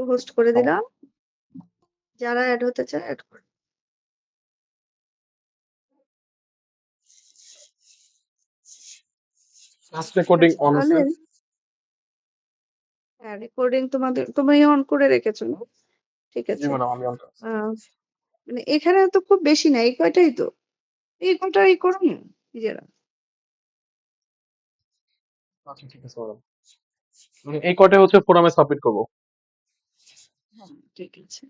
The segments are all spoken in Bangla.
হোস্ট করে দিলাম, যারা অ্যাড হতে চায় অ্যাড করে। ফার্স্ট রেকর্ডিং অন আছে। তাহলে হ্যাঁ, রেকর্ডিং তুমি অন করে রেখেছো না? ঠিক জি আছে। ম্যাডাম, আমি অন করছি। মানে এখানে তো খুব বেশি না, এই কয়টাই তো, এই কয়টাই করো না নিজেরা। আচ্ছা ঠিক আছে ম্যাডাম, এই কয়টা হচ্ছে ফোরামে সাবমিট করবো। হ্যাঁ ঠিক আছে।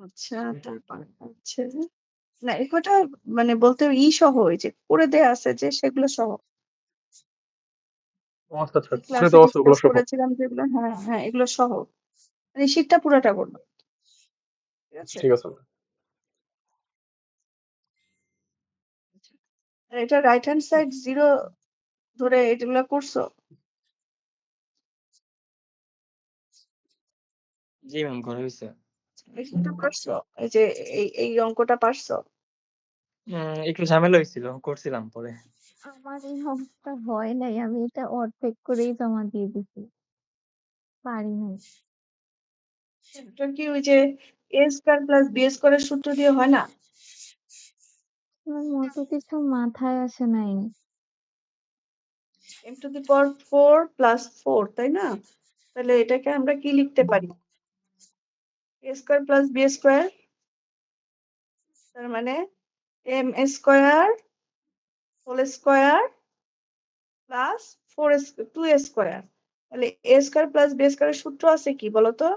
আচ্ছা তারপর হচ্ছে না, এই কয়টা মানে বলতে সহ ওই যে করে দেয়া আছে যে সেগুলো সহ, আচ্ছা আচ্ছা, করে ক্লাসে দেওয়া আছে ওগুলো ডিসকাস সহ। করেছিলাম যেগুলো, হ্যাঁ হ্যাঁ এগুলো সহ, মানে শীটটা পুরোটা করবো, ঠিক আছে। ঠিক আছে ম্যাডাম। আর এটা রাইট হ্যান্ড সাইড 0 ধরে এগুলো করছো? জি ম্যাম, করা হয়েছে। এটা পারছো? এই যে এই অঙ্কটা পারছো? একটু ঝামেলা হয়েছিল, করছিলাম পরে। আমার এই অবস্থা হয় নাই, আমি এটা অর্ধেক করেই জমা দিয়ে দিছি, পারি নাই। এটা কি ওই যে a স্কয়ার প্লাস b স্কয়ারের সূত্র দিয়ে হয় না? আমার মতো কিছু মাথায় আসে নাই। m two the power 4 plus 4, তাই না? তাহলে এটাকে আমরা কি লিখতে পারি? a square plus b square, তার মানে m square whole square plus 2 square. তাহলে a স্কয়ার প্লাস b স্কয়ারের সূত্র আছে কি বলতো?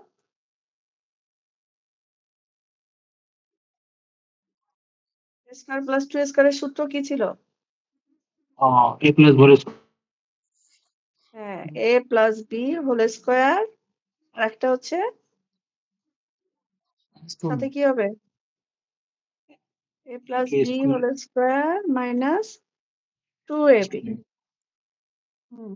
a স্কয়ার প্লাস 2 স্কয়ারের সূত্র কি ছিল? এ প্লাস হোল হ্যাঁ, a plus b whole square, আর একটা হচ্ছে সাথে কি হবে? a plus b whole square minus 2ab। হুম,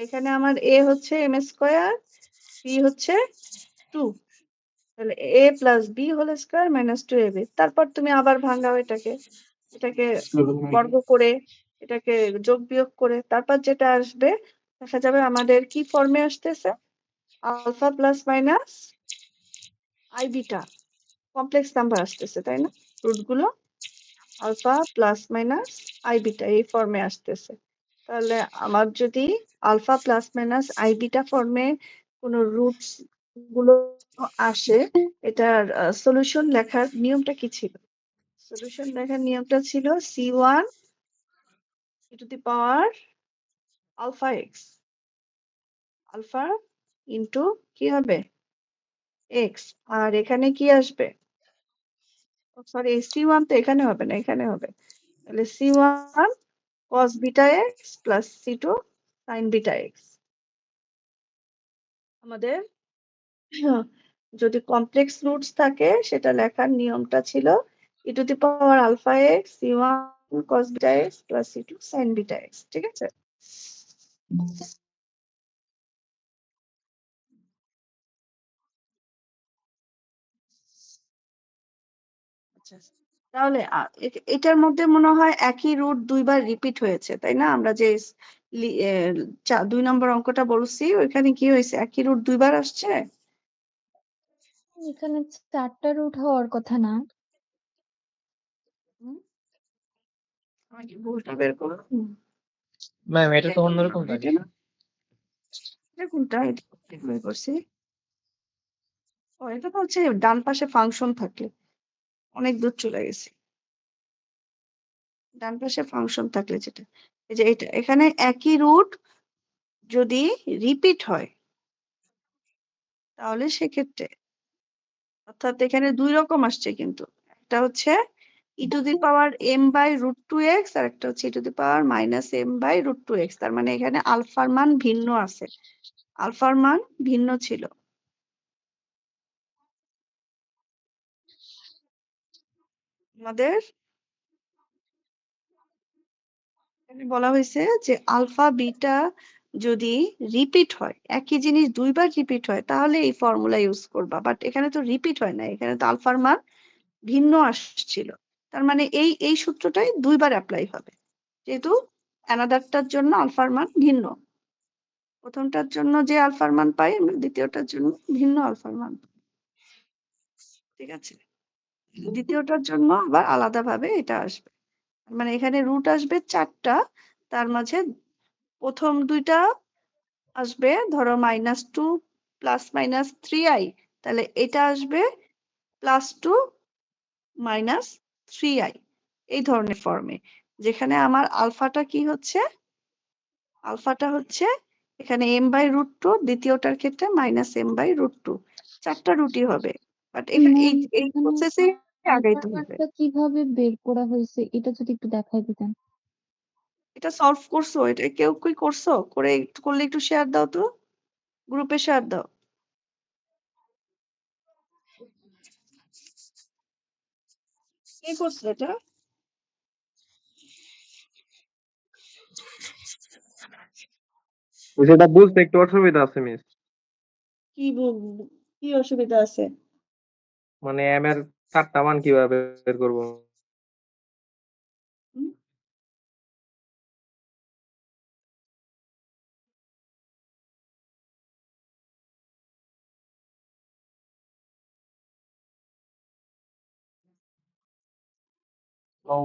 এখানে আমার a হচ্ছে m স্কয়ার, b হচ্ছে 2, তাহলে a plus b whole square minus 2ab। তারপর তুমি আবার ভাঙাও এটাকে, এটাকে বর্গ করে, এটাকে যোগ বিয়োগ করে, তারপর যেটা আসবে দেখা যাবে আমাদের কি ফর্মে আসতেছে, alpha plus minus I beta, complex number আসতেছে তাই না? রুট গুলো alpha plus minus I beta এই ফর্মে আসতেছে। তাহলে আমার যদি alpha plus minus I beta ফর্মে কোনো রুটস গুলো আসে, এটার সলিউশন লেখার নিয়মটা কি ছিল? সলিউশন লেখার নিয়মটা ছিল c1 e to the power alpha x, alpha into কি হবে এক্স, আর এখানে কি আসবে, সরি c1 তো এখানে হবে না, এখানে হবে। তাহলে c1 cos beta x plus c2 sin beta x. আমাদের যদি কমপ্লেক্স রুটস থাকে সেটা লেখার নিয়মটা ছিল e to the power alpha x c1 cos beta x plus c2 sin beta x, ঠিক আছে? আচ্ছা, তাহলে এটার মধ্যে মনে হয় একই রুট দুইবার রিপিট হয়েছে তাই না? আমরা যে 2 নম্বর অঙ্কটা বলছি ওইখানে কি হয়েছে, একই রুট দুইবার আসছে। এখানে 4টা রুট হওয়ার কথা না। হুম, আমি কি ভুলটা বের করো। ম্যাম, এটা তো অন্যরকম এটা লাগে। না, এটা কোনটা, এটা বের করছি। ও এটা তো হচ্ছে ডান পাশে ফাংশন থাকলে, অনেক দূর চলে গেছে। ডান পাশে ফাংশন থাকলে যেটা, এই যে এটা এখানে একই রুট যদি রিপিট হয় তাহলে সেক্ষেত্রে, অর্থাৎ এখানে দুই রকম আসছে কিন্তু, একটা হচ্ছে E to the power m by root two X, আর একটা হচ্ছে E to the power minus m by root two X. তার মানে এখানে আলফার মান ভিন্ন আছে, আলফার মান ভিন্ন ছিল। আমাদের এখানে বলা হয়েছে যে আলফা বিটা যদি রিপিট হয়, একই জিনিস দুইবার রিপিট হয় তাহলে এই ফর্মুলা ইউজ করবা, বাট এখানে তো রিপিট হয় না, এখানে তো আলফার মান ভিন্ন আসছিল। তার মানে এই সূত্রটাই 2 বার অ্যাপ্লাই হবে। যেহেতু অ্যানাদারটার জন্য আলফার মান ভিন্ন। প্রথমটার জন্য যে আলফার মান পাই, আমরা দ্বিতীয়টার জন্য ভিন্ন আলফার মান পাই। ঠিক আছে? দ্বিতীয়টার জন্য আবার আলাদাভাবে এটা আসবে। মানে এখানে রুট আসবে 4 টা, তার মাঝে প্রথম 2 টা আসবে ধরো -2 ± 3i, তাহলে এটা আসবে +2 - 3i, এই ধরনের ফর্মে। যেখানে আমার আলফাটা কি হচ্ছে, আলফাটা হচ্ছে এখানে m/√2, দ্বিতীয়টার ক্ষেত্রে -m/√2, 4 টা রুটই হবে। বাট এখানে এই ম্যাম এই এখানে প্রসেসেই আলফার আগাইতে হবে। মানটা কিভাবে বের করা হয়েছে এটা যদি একটু দেখাই দিতেন। এটা সলভ করছো? এটা কেউ কি করছো? করলে একটু শেয়ার দাও তো, গ্রুপে শেয়ার দাও। কে করছে এটা? সেটা বুঝতে একটু অসুবিধা আছে মিস। কি অসুবিধা আছে? মানে এম এর 4টা মান কিভাবে বের করব? হুম? ও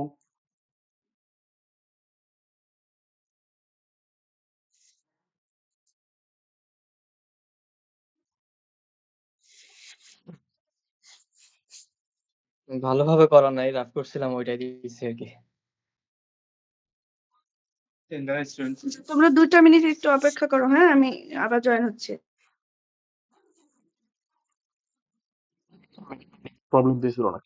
ভালোভাবে করা নাই, রাফ করছিলাম ওইটাই দিয়েছি আরকি। তোমরা 2টা মিনিট একটু অপেক্ষা করো, হ্যাঁ? আমি আবার জয়েন হচ্ছে। প্রবলেম দিয়েছিল না।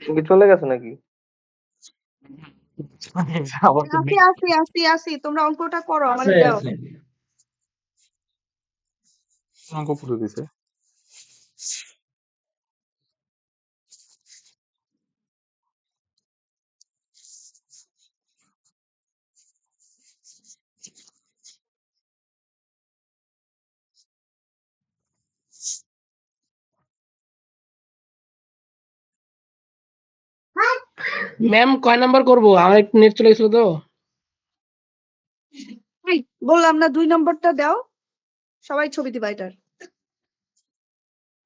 তুমি কি চলে গেছো নাকি? আবার তো আসি। তোমরা অঙ্কটা করো, আছে আমারে দাও। আছে অঙ্ক পুরো দিছে। ম্যাম কয় নাম্বার করবো? আমার একটু নেট চলে গেছিল তো। এই, বললাম না 2 নম্বরটা দাও। সবাই ছবি দিবা এটার।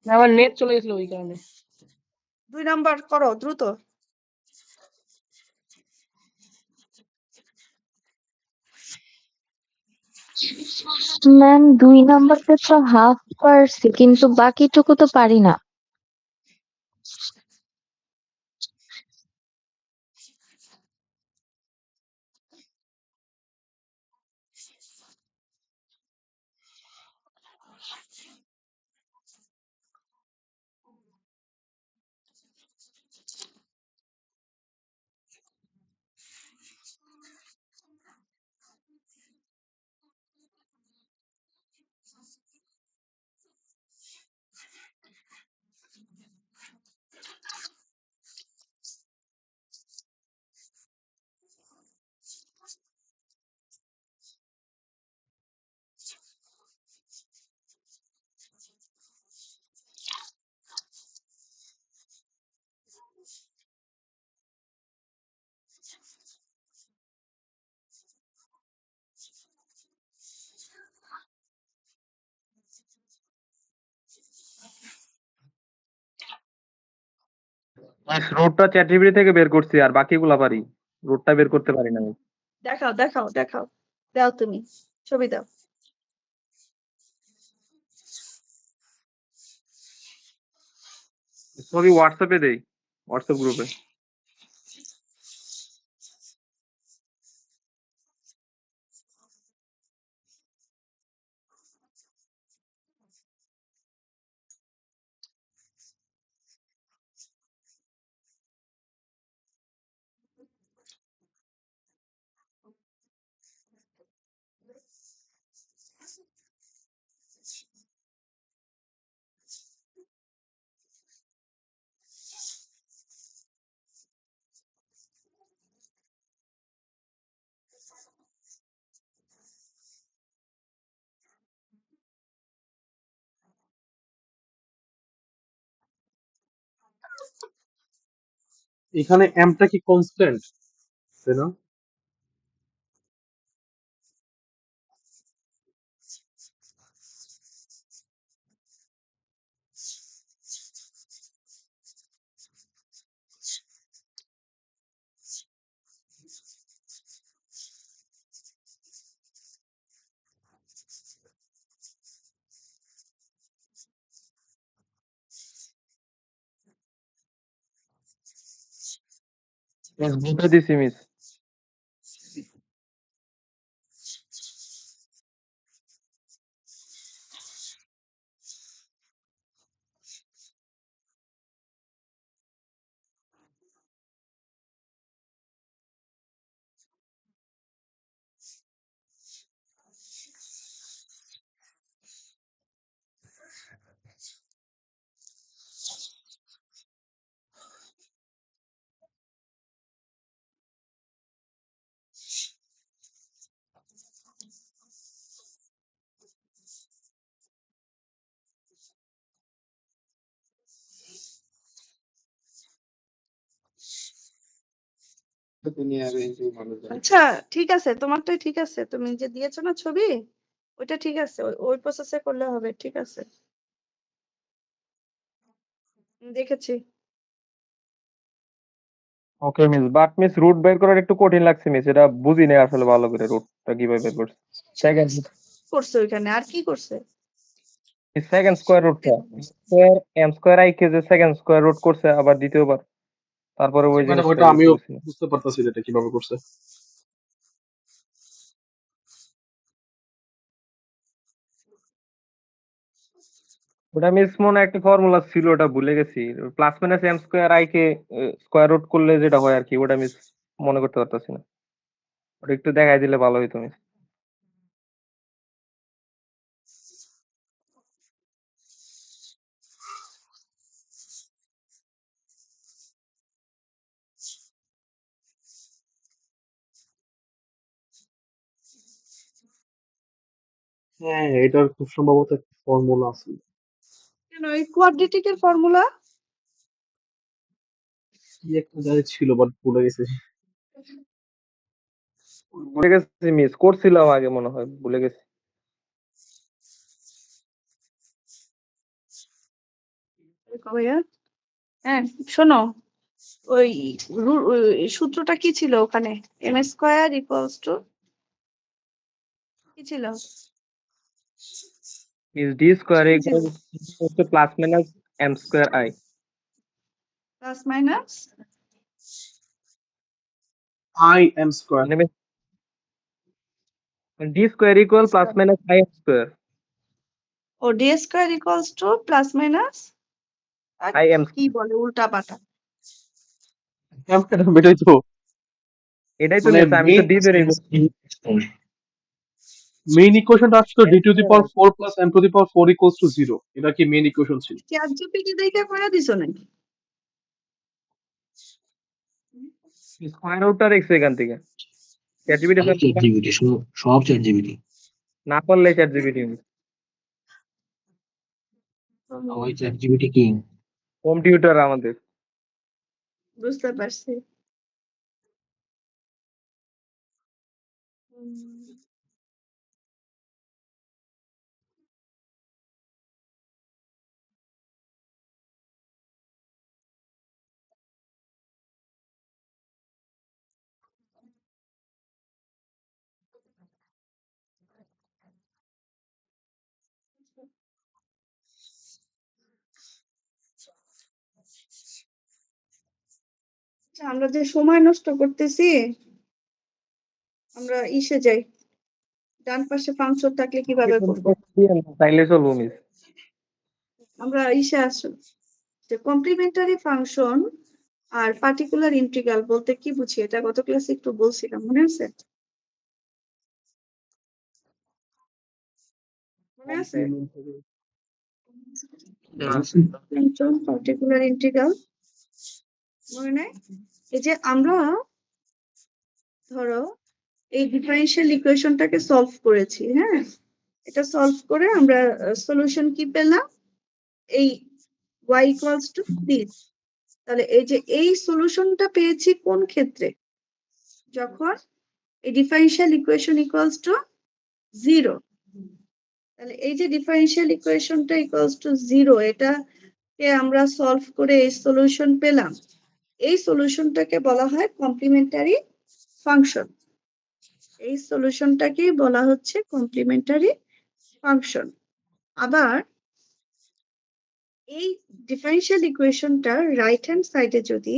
আমার নেট চলে গেছিল ওই কারণে। 2 নাম্বার করো দ্রুত। ম্যাম 2 নাম্বারটা তো হাফ পারছি, কিন্তু বাকিটুকু তো পারি না। রোডটা চ্যাটজিপিটি থেকে বের করছি আর বাকিগুলা পারি, রোডটা বের করতে পারি না আমি। দেখাও, দেখাও, দেখাও। দাও তুমি। ছবি দাও। ছবি হোয়াটসঅ্যাপে দেই, হোয়াটসঅ্যাপ গ্রুপে। এখানে এমটা কি কনস্ট্যান্ট, তাই না? গ্রুপে দিছি মিস। আচ্ছা, ঠিক আছে। তোমারটাই ঠিক আছে। তুমি যে দিয়েছো না ছবি, ওইটা ঠিক আছে। ওই প্রসেসে করলে হবে। ঠিক আছে। দেখেছি। Okay miss, but miss root বের করার একটু কঠিন লাগছে মিস, এটা বুঝি নাই আসলে ভালো করে রুটটা কিভাবে বের করছে। সেকেন্ড করছে ওইখানে। আর কি করছে? সেকেন্ড স্কোয়ার রুটটা স্কোয়ার এম স্কোয়ার আই কে যে সেকেন্ড স্কোয়ার রুট করছে আবার দ্বিতীয়বার, তারপরে ওই মানে জিনিসটা ওইটা বের আমিও করেছি। বুঝতে পারতাছি না এটা কিভাবে করছে। ওটা মিস মনে হয় একটা ফর্মুলা ছিল, ওটা ভুলে গেছি। Plus minus M square i k square root করলে যেটা হয় আর কি, ওটা মিস মনে করতে পারতাছি না। ওটা একটু দেখাই দিলে ভালো হইতো মিস। হ্যাঁ, এটার খুব সম্ভবত একটা ফর্মুলা আছে। কেন এই কোয়াড্রেটিকের ফর্মুলা? কি একটা জানি ছিল বাট ভুলে গেছি। ভুলে গেছি, মিস করছিলাম আগে মনে হয়, ভুলে গেছি। ভাইয়া হ্যাঁ শোনো, ওই ওই সূত্রটা কি ছিল ওখানে? এম স্কোয়ার ইকুয়ালস টু কি ছিল? মিস ডি স্কোয়ার কি ছিল? হচ্ছে plus minus M square I. Plus minus I M square. মানে D square equal plus minus I M square. ও D square equals to plus minus I M কি বলে উল্টা পাল্টা। এটাই তো এটাই তো মানে মিস, আমি তো ডি বের মেইন ইকুয়েশনটা আসতো D to the power 4 plus m to the power 4 equals to 0। এটা কি মেইন ইকুয়েশন ছিল? চ্যাট জিপিটি দেখে করে দিছো নাকি? স্কোয়ার রুটটা দেখছি এখান থেকে। চ্যাট জিপিটি খালি চ্যাট জিপিটি, সব চ্যাট জিপিটি। না পারলে চ্যাট জিপিটি সবাই চ্যাট জিপিটি কিং। কম্পিউটার আমাদের। বুঝতে পারছি। আচ্ছা, আমরা যে সময় নষ্ট করতেছি, আমরা ইসে যাই, ডান পাশে ফাংশন থাকলে কিভাবে করব? তাইলে চলবো মিস। আমরা ইসে আসো যে কমপ্লিমেন্টারি ফাংশন আর পার্টিকুলার ইন্টিগ্রাল বলতে কি বুঝি, এটা গত ক্লাসে একটু বলছিলাম, মনে আছে? মনে আছে? ফাংশন পার্টিকুলার ইন্টিগ্রাল মনে নাই? এই যে আমরা ধরো এই ডিফারেনশিয়াল ইকুয়েশনটাকে সলভ করেছি, হ্যাঁ, এটা সলভ করে আমরা সলিউশন কি পেলাম? এই y ইকুয়ালস টু দিস। তাহলে এই যে এই সলিউশনটা পেয়েছি কোন ক্ষেত্রে? যখন এই ডিফারেনশিয়াল ইকুয়েশন ইকুয়ালস টু 0। তাহলে এই যে ডিফারেনশিয়াল ইকুয়েশনটা ইকুয়ালস টু 0, এটাকে আমরা সলভ করে এই সলিউশন পেলাম। এই সলিউশনটাকে বলা হয় কমপ্লিমেন্টারি ফাংশন। এই সলিউশনটাকেই বলা হচ্ছে কমপ্লিমেন্টারি ফাংশন। আবার এই ডিফারেনশিয়াল ইকুয়েশনটার রাইট হ্যান্ড সাইডে যদি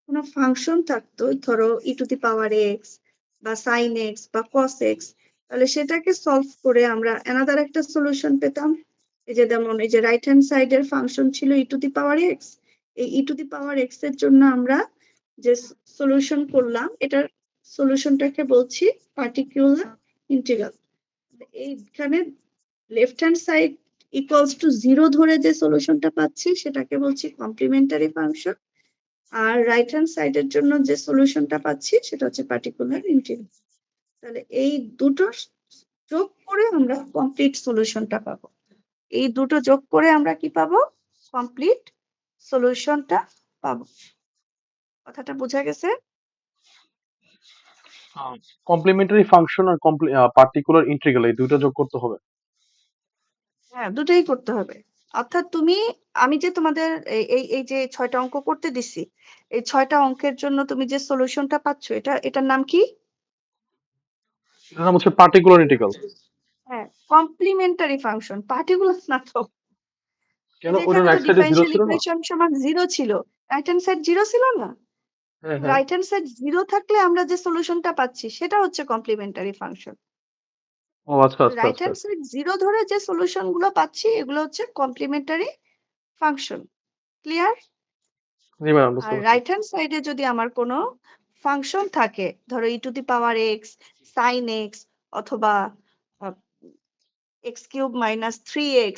কোনো ফাংশন থাকতো, ধরো E to the power x বা সাইন এক্স বা কস এক্স, তাহলে সেটাকে সলভ করে আমরা অ্যানাদার একটা সলিউশন পেতাম। এই যে যেমন এই যে রাইট হ্যান্ড সাইডের ফাংশন ছিল ই টু দি পাওয়ার এক্স, এই ই টু দি পাওয়ার এক্স এর জন্য আমরা যে সলিউশন করলাম, এটার সলিউশনটাকে বলছি পার্টিকুলার ইন্টিগ্রাল। এইখানে left hand side equals to 0 ধরে যে সলিউশনটা পাচ্ছি সেটাকে বলছি কমপ্লিমেন্টারি ফাংশন, আর রাইট হ্যান্ড সাইডের জন্য যে সলিউশনটা পাচ্ছি সেটা হচ্ছে পার্টিকুলার ইন্টিগ্রাল। তাহলে এই দুটো যোগ করে আমরা কমপ্লিট সলিউশনটা পাবো। এই দুটো যোগ করে আমরা কি পাবো? কমপ্লিট সলিউশনটা পাবো। কথাটা বোঝা গেছে? কমপ্লিমেন্টারি ফাংশন আর পার্টিকুলার ইন্টিগ্রাল এই দুটো যোগ করতে হবে। হ্যাঁ, দুটোই করতে হবে। অর্থাৎ আমি যে তোমাদের এই যে 6টা অঙ্ক করতে দিছি, এই 6টা অঙ্কের জন্য তুমি যে সলিউশনটা পাচ্ছ, এটার নাম কি? এটার নাম হচ্ছে পার্টিকুলার ইন্টিগ্রাল। হ্যাঁ, কমপ্লিমেন্টারি ফাংশন, পার্টিকুলার না তো। কেন? যে ওটার এখানে তো রাইট সাইডে 0 ডিফারেনশিয়াল ছিল না? ইকুয়েশন সমান 0 ছিল, রাইট হ্যান্ড সাইড 0 ছিল না? হ্যাঁ হ্যাঁ। রাইট হ্যান্ড সাইড 0 থাকলে আমরা যে সলিউশনটা পাচ্ছি সেটা হচ্ছে কমপ্লিমেন্টারি ফাংশন। ও আচ্ছা আচ্ছা রাইট আচ্ছা। হ্যান্ড সাইড 0 ধরে যে সলিউশন গুলো পাচ্ছি এগুলো হচ্ছে কমপ্লিমেন্টারি ফাংশন। ক্লিয়ার? জি ম্যাডাম, বুঝতে আর পারছি। রাইট হ্যান্ড সাইডে যদি আমার কোনো ফাংশন থাকে, ধরো E to the power X, sine X, অথবা X cube minus 3x,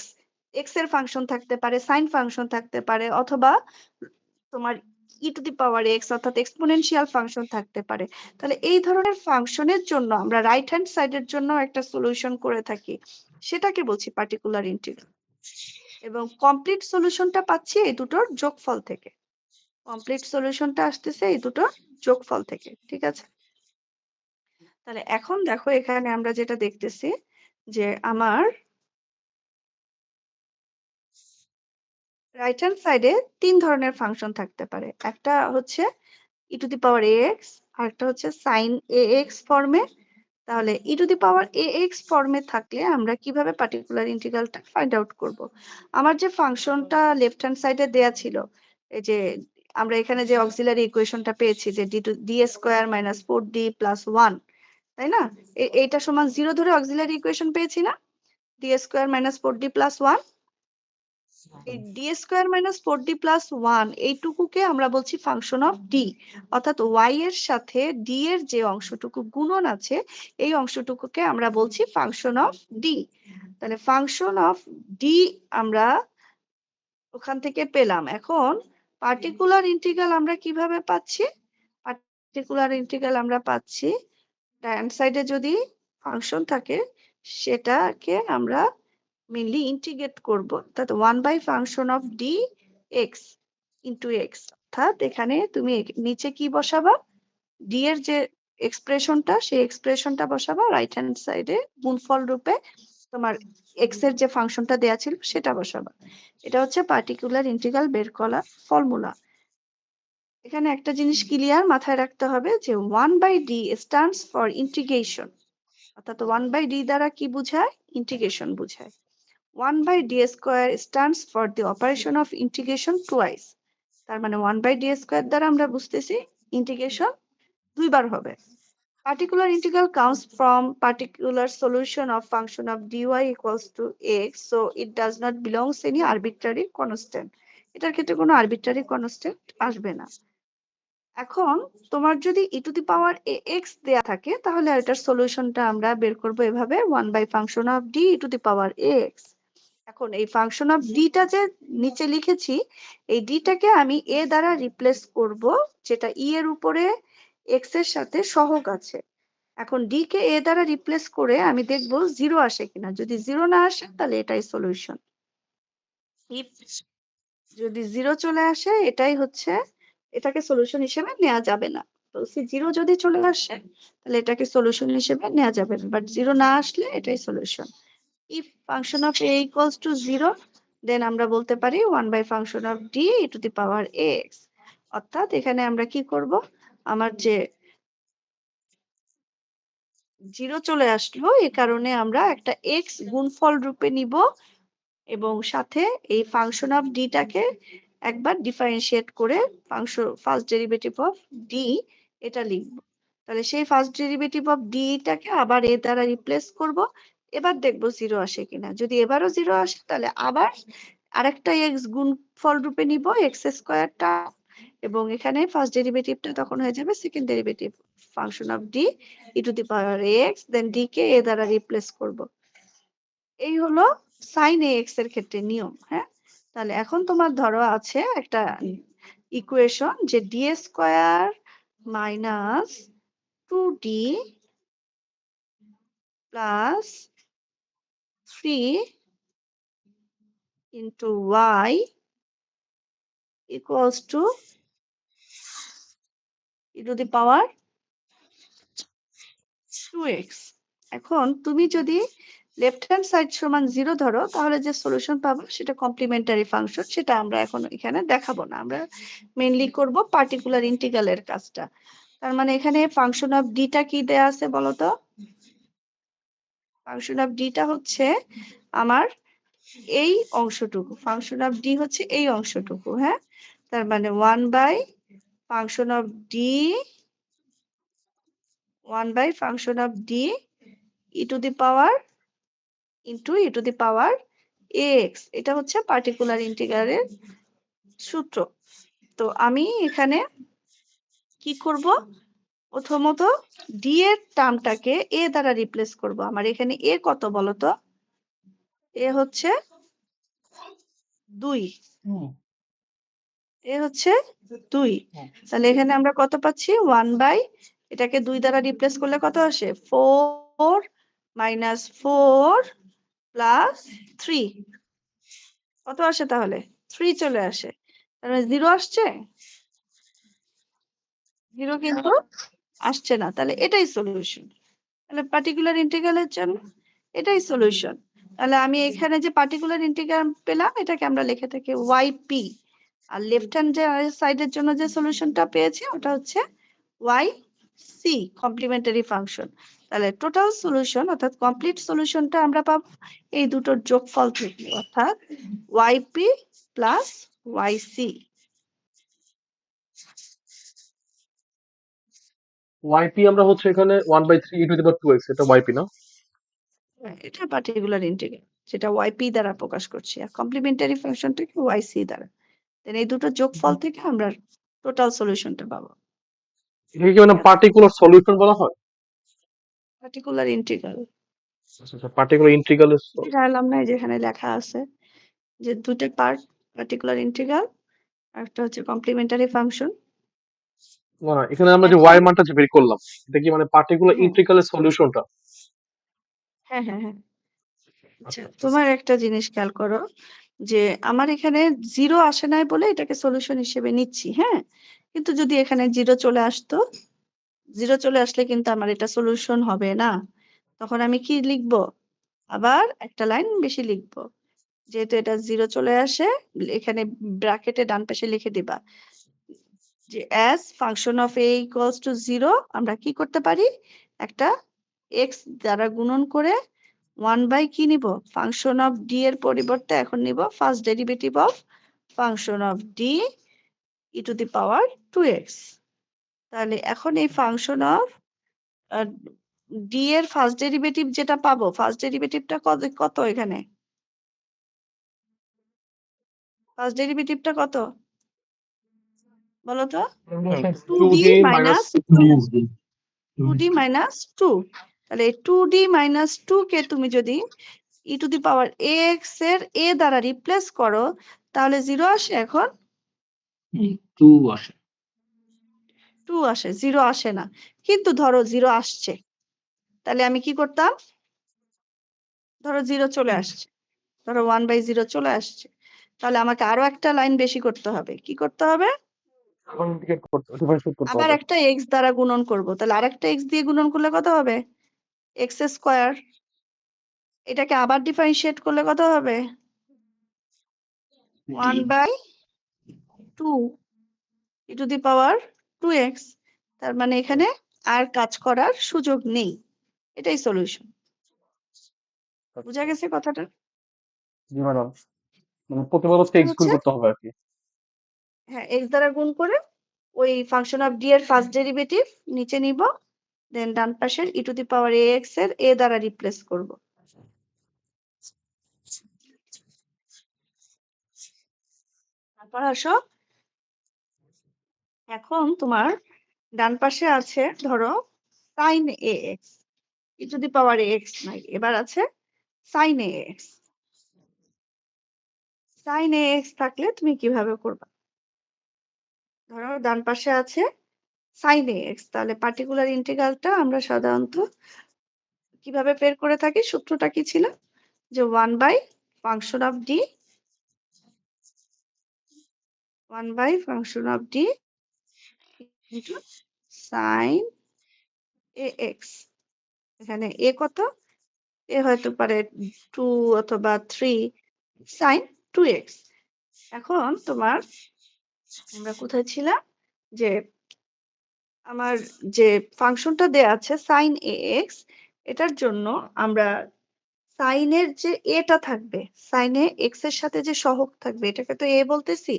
X এর ফাংশন থাকতে পারে, সাইন ফাংশন থাকতে পারে, অথবা তোমার E to the power X অর্থাৎ এক্সপোনেনশিয়াল ফাংশন থাকতে পারে। তাহলে এই ধরনের ফাংশনের জন্য আমরা রাইট হ্যান্ড সাইডের জন্য একটা সলিউশন করে থাকি, সেটাকে বলছি পার্টিকুলার ইন্টিগ্রাল। এবং কমপ্লিট সলিউশনটা পাচ্ছি এই দুটোর যোগফল থেকে। কমপ্লিট সলিউশনটা আসতেছে এই দুটো যোগফল থেকে, ঠিক আছে? তাহলে এখন দেখো এখানে আমরা যেটা দেখতেছি যে আমার রাইট হ্যান্ড সাইডে 3 ধরনের ফাংশন থাকতে পারে। একটা হচ্ছে e⁻ax, আরেকটা হচ্ছে sin ax ফর্মে। তাহলে e⁻ax ফর্মে থাকলে আমরা কিভাবে পার্টিকুলার ইন্টিগ্রালটা ফাইন্ড আউট করব? আমার যে ফাংশনটা লেফট হ্যান্ড সাইডে দেয়া ছিল, এই যে আমরা এখানে যে অক্সিলারি ইকুয়েশনটা পেয়েছি যে d square minus 4d plus 1, তাই না? এইটা সমান 0 ধরে অক্সিলারি ইকুয়েশন পেয়েছি না? d square minus 4d plus 1, এই d square minus 4d plus 1 এইটুকুকে আমরা বলছি ফাংশন অফ d, অর্থাৎ y এর সাথে d এর যে অংশটুকু গুণন আছে এই অংশটুকুকে আমরা বলছি ফাংশন অফ d। তাহলে ফাংশন অফ d আমরা ওখান থেকে পেলাম। এখন পার্টিকুলার ইন্টিগ্রাল আমরা কিভাবে পাচ্ছি? পার্টিকুলার ইন্টিগ্রাল আমরা পাচ্ছি ডান সাইডে যদি ফাংশন থাকে সেটাকে আমরা মেইনলি ইন্টিগ্রেট করব, অর্থাৎ 1 by function of D x into x. অর্থাৎ এখানে তুমি নিচে কি বসাবা? ডি এর যে এক্সপ্রেশনটা সেই এক্সপ্রেশনটা বসাবা, রাইট হ্যান্ড সাইডে গুণফল রূপে তোমার এক্স এর যে ফাংশনটা দেয়া ছিল সেটা বসাবা। এটা হচ্ছে পার্টিকুলার ইন্টিগ্রাল বের করা ফর্মুলা। এখানে একটা জিনিস ক্লিয়ার মাথায় রাখতে হবে যে 1 by D stands for integration, অর্থাৎ 1 বাই ডি দ্বারা কি বোঝায়? ইন্টিগ্রেশন বোঝায়। 1 by d square stands for the operation of integration twice. তার মানে 1 by d square দ্বারা আমরা বুঝতেছি ইন্টিগ্রেশন দুইবার হবে। Particular integral comes from particular solution of function of dy equals to x, so it does not belongs any arbitrary constant. এটার ক্ষেত্রে কোনো arbitrary constant আসবে না। এখন তোমার যদি e to the power ax দেয়া থাকে তাহলে এটার সলিউশনটা আমরা বের করব এভাবে 1 by function of d e to the power ax। এখন এই ফাংশন অফ ডিটা যে নিচে লিখেছি এই ডিটাকে আমি এ দ্বারা রিপ্লেস করব, যেটা ই এর উপরে এক্স এর সাথে সহগ আছে। এখন ডি কে এ দ্বারা রিপ্লেস করে আমি দেখব 0 আসে কিনা। যদি 0 না আসে তাহলে এটাই সলিউশন। ইফ যদি 0 চলে আসে এটাই হচ্ছে, এটাকে সলিউশন হিসেবে নেওয়া যাবে না। তো 0 যদি চলে আসে তাহলে এটাকে সলিউশন হিসেবে নেওয়া যাবে না, বাট 0 না আসলে এটাই solution. If function of a equals to 0, then আমরা বলতে পারি 1 by function of d e to the power ax। অর্থাৎ এখানে আমরা কি করব? আমার যে 0 চলে আসলো এই কারণে আমরা একটা x গুণফল রূপে নিব এবং সাথে এই ফাংশন অফ d টাকে একবার ডিফারেন্সিয়েট করে ফার্স্ট ডেরিভেটিভ অফ d এটা লিখব। তাহলে সেই ফার্স্ট ডেরিভেটিভ অফ d টাকে আবার a দ্বারা রিপ্লেস করব। এবার দেখব 0 আসে কিনা। যদি এবারও 0 আসে তাহলে আবার আরেকটা x গুণফল রূপে নিব x স্কয়ারটা, এবং এখানে ফার্স্ট ডেরিভেটিভটা তখন হয়ে যাবে second derivative function of d e to the power ax, then d কে a দ্বারা রিপ্লেস করব। এই হলো sin ax এর ক্ষেত্রে নিয়ম। হ্যাঁ, তাহলে এখন তোমার ধরো আছে একটা ইকুয়েশন যে d square minus 2d plus 3 into y equals to e to the power 2x। এখন তুমি যদি লেফট হ্যান্ড সাইড সমান 0 ধরো তাহলে যে সলিউশন পাবো সেটা কমপ্লিমেন্টারি ফাংশন, সেটা আমরা এখন এখানে দেখাবো না। আমরা মেইনলি করব পার্টিকুলার ইন্টিগ্রালের কাজটা। তার মানে এখানে ফাংশন অফ ডিটা কি দেয়া আছে বলো তো? ফাংশন অফ ডিটা হচ্ছে আমার এই অংশটুকু, ফাংশন অফ ডি হচ্ছে এই অংশটুকু। হ্যাঁ, তার মানে 1 by function of D 1 by function of D e to the power into e to the power x. এটা হচ্ছে পার্টিকুলার ইন্টিগ্রালের সূত্র। তো আমি এখানে কি করব? প্রথমত ডি এর টার্মটাকে এ দ্বারা রিপ্লেস করব। আমার এখানে এ কত বলো তো? এ হচ্ছে 2, এ হচ্ছে 2। তাহলে এখানে আমরা কত পাচ্ছি? 1 বাই, এটাকে 2 দ্বারা রিপ্লেস করলে কত আসে? 4 মাইনাস 4 প্লাস 3। কত আসে তাহলে? 3 চলে আসে। তাহলে 0 আসছে? 0 কিন্তু আসছে না, তাহলে এটাই সলিউশন। তাহলে পার্টিকুলার ইন্টিগ্রালের জন্য এটাই সলিউশন। তাহলে আমি এখানে যে পার্টিকুলার ইন্টিগ্রাল পেলাম এটাকে আমরা লিখে থাকি yp, আর লেফট হ্যান্ড সাইডের জন্য যে সলিউশনটা পেয়েছি ওটা হচ্ছে yc, কমপ্লিমেন্টারি ফাংশন। তাহলে টোটাল সলিউশন অর্থাৎ কমপ্লিট সলিউশনটা আমরা পাবো এই দুটোর যোগফল থেকে, অর্থাৎ yp প্লাস yc। yp আমরা হচ্ছে এখানে 1/3 e⁻²x, এটা yp না? এটা পার্টিকুলার ইন্টিগ্রাল, যেটা yp দ্বারা প্রকাশ করছি, আর কমপ্লিমেন্টারি ফাংশনটাকে yc দ্বারা। দেন এই দুটো যোগফল থেকে আমরা টোটাল সলিউশনটা পাবো। এটাকে কি মানে পার্টিকুলার সলিউশন বলা হয়? পার্টিকুলার ইন্টিগ্রাল আচ্ছা, পার্টিকুলার ইন্টিগ্রালের জানলাম না, যেখানে লেখা আছে যে দুটো পার্ট, পার্টিকুলার ইন্টিগ্রাল আর একটা হচ্ছে কমপ্লিমেন্টারি ফাংশন। না, এখানে আমরা যে এখন y মানটা যে বের করলাম, এটা কি মানে পার্টিকুলার হ্যাঁ ইন্টিগ্রালের সলিউশনটা? হ্যাঁ হ্যাঁ হ্যাঁ আচ্ছা, তোমার একটা জিনিস খেয়াল করো যে আমার এখানে 0 আসে নাই বলে এটাকে সলিউশন হিসেবে নিচ্ছি, হ্যাঁ, কিন্তু যদি এখানে 0 চলে আসতো, 0 চলে আসলে কিন্তু আমার এটা সলিউশন হবে না। তখন আমি কি লিখবো? আবার একটা লাইন বেশি লিখবো। যেহেতু এটা 0 চলে আসে, এখানে ব্র্যাকেটে ডান পাশে লিখে দিবা যে as function of a equals to 0 আমরা কি করতে পারি, একটা x দ্বারা গুণন করে 1 বাই কি নিব, ফাংশন অফ d এর পরিবর্তে এখন নিব first derivative of function of d e⁻²x। তাহলে এখন এই ফাংশন অফ d এর ফার্স্ট ডেরিভেটিভ যেটা পাবো, ফার্স্ট ডেরিভেটিভটা কত এখানে, ফার্স্ট ডেরিভেটিভটা কত বলো তো? 2d 2d minus minus 2d minus 2। তাহলে 2d মাইনাস 2 কে তুমি যদি e⁻x এর a দ্বারা রিপ্লেস করো তাহলে 0 আসে, এখন 2 আসে। 2 আসে, 0 আসে না। কিন্তু ধরো 0 আসছে, তাহলে আমি কি করতাম, ধরো 0 চলে আসছে, ধরো 1/0 চলে আসছে, তাহলে আমাকে আরো একটা লাইন বেশি করতে হবে। কি করতে হবে? ইন্ডিকেট করতে ডিফারেন্সিয়েট করতে আবার হবে। একটা x দ্বারা গুণন করব। তাহলে আরেকটা x দিয়ে গুণন করলে কত হবে? x square. এটাকে আবার ডিফারেন্সিয়েট করলে কত হবে? 1/2 e⁻²x। তার মানে এখানে আর কাজ করার সুযোগ নেই, এটাই সলিউশন। বুঝা গেছে কথাটা? জি ম্যাডাম, মানে প্রতিবার হচ্ছে এটা এক্স গুণ হচ্ছে, করতে হবে আর কি। হ্যাঁ, x দ্বারা গুণ করে ওই ফাংশন অফ d এর ফার্স্ট ডেরিভেটিভ নিচে নিব, দেন ডান পাশের e⁻ax এর a দ্বারা রিপ্লেস করব। তারপর আসো, এখন তোমার ডান পাশে আছে ধরো sin ax, e⁻ax নাই, এবার আছে sin ax। sin ax থাকলে তুমি কিভাবে করবা? ধরো ডান পাশে আছে sin ax, তাহলে পার্টিকুলার ইন্টিগ্রালটা আমরা সাধারণত কিভাবে বের করে থাকি, সূত্রটা কি ছিল, যে 1 by function of d, 1 by function of d into sin ax। এখানে a কত? a হয়তো পারে 2 অথবা 3 sin 2x। এখন তোমার, আমরা কোথায় ছিলাম, যে আমার যে ফাংশনটা দেয়া আছে sin ax, এটার জন্য আমরা sin এর যে এটা থাকবে, sin এ x এর সাথে যে সহগ থাকবে এটাকে তো a বলতেছি,